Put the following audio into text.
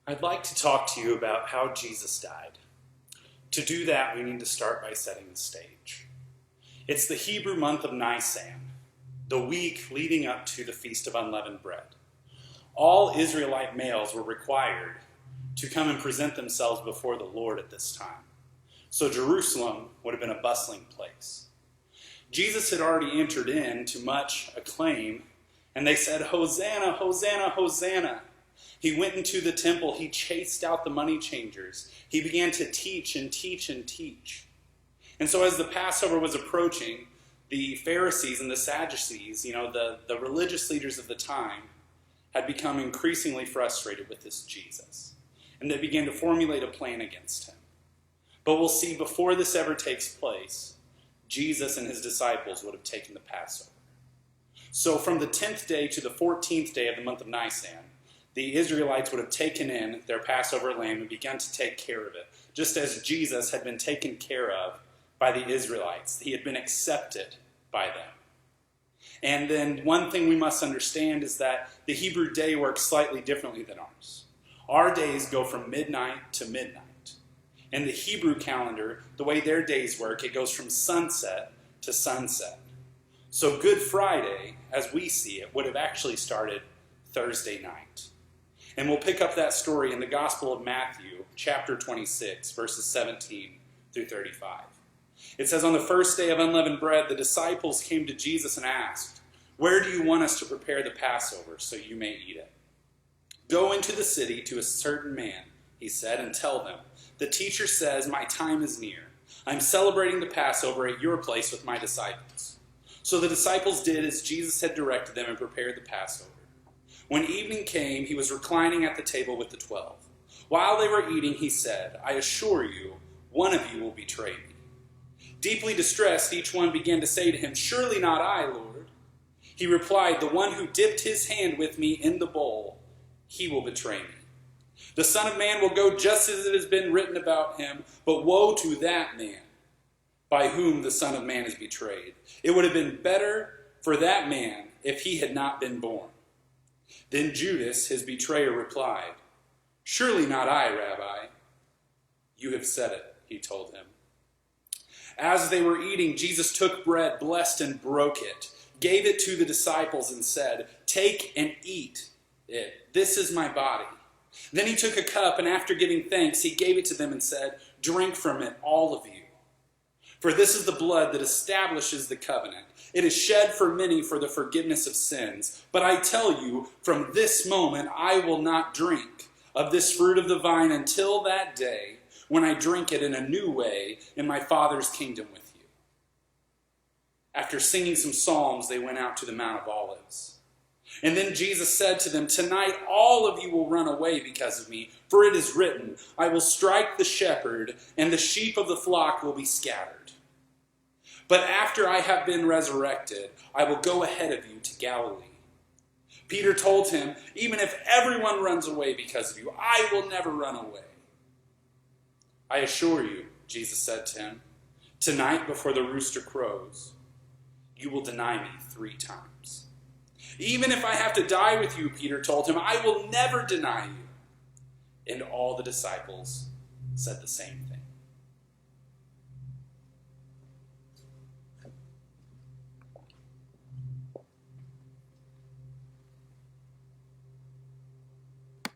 I'd like to talk to you about how Jesus died. To do that, we need to start by setting the stage. It's the Hebrew month of Nisan, the week leading up to the Feast of Unleavened Bread. All Israelite males were required to come and present themselves before the Lord at this time. So Jerusalem would have been a bustling place. Jesus had already entered into much acclaim, and they said, "Hosanna, Hosanna, Hosanna." He went into the temple. He chased out the money changers. He began to teach and teach and teach. And so as the Passover was approaching, the Pharisees and the Sadducees, the religious leaders of the time, had become increasingly frustrated with this Jesus. And they began to formulate a plan against him. But we'll see, before this ever takes place, Jesus and his disciples would have taken the Passover. So from the 10th day to the 14th day of the month of Nisan, the Israelites would have taken in their Passover lamb and begun to take care of it, just as Jesus had been taken care of by the Israelites. He had been accepted by them. And then one thing we must understand is that the Hebrew day works slightly differently than ours. Our days go from midnight to midnight. In the Hebrew calendar, the way their days work, it goes from sunset to sunset. So Good Friday, as we see it, would have actually started Thursday night. And we'll pick up that story in the Gospel of Matthew, chapter 26, verses 17 through 35. It says, "On the first day of unleavened bread, the disciples came to Jesus and asked, 'Where do you want us to prepare the Passover so you may eat it?' 'Go into the city to a certain man,' he said, 'and tell them, the teacher says, my time is near. I'm celebrating the Passover at your place with my disciples.' So the disciples did as Jesus had directed them and prepared the Passover. When evening came, he was reclining at the table with the 12. While they were eating, he said, 'I assure you, one of you will betray me.' Deeply distressed, each one began to say to him, 'Surely not I, Lord.' He replied, 'The one who dipped his hand with me in the bowl, he will betray me. The Son of Man will go just as it has been written about him, but woe to that man by whom the Son of Man is betrayed. It would have been better for that man if he had not been born.' Then Judas, his betrayer, replied, 'Surely not I, Rabbi.' 'You have said it,' he told him. As they were eating, Jesus took bread, blessed and broke it, gave it to the disciples and said, 'Take and eat it. This is my body.' Then he took a cup, and after giving thanks, he gave it to them and said, 'Drink from it, all of you. For this is the blood that establishes the covenant. It is shed for many for the forgiveness of sins. But I tell you, from this moment I will not drink of this fruit of the vine until that day when I drink it in a new way in my Father's kingdom with you.' After singing some psalms, they went out to the Mount of Olives. And then Jesus said to them, 'Tonight all of you will run away because of me, for it is written, I will strike the shepherd, and the sheep of the flock will be scattered. But after I have been resurrected, I will go ahead of you to Galilee.' Peter told him, 'Even if everyone runs away because of you, I will never run away.' 'I assure you,' Jesus said to him, 'tonight before the rooster crows, you will deny me 3 times.' 'Even if I have to die with you,' Peter told him, 'I will never deny you.' And all the disciples said the same thing.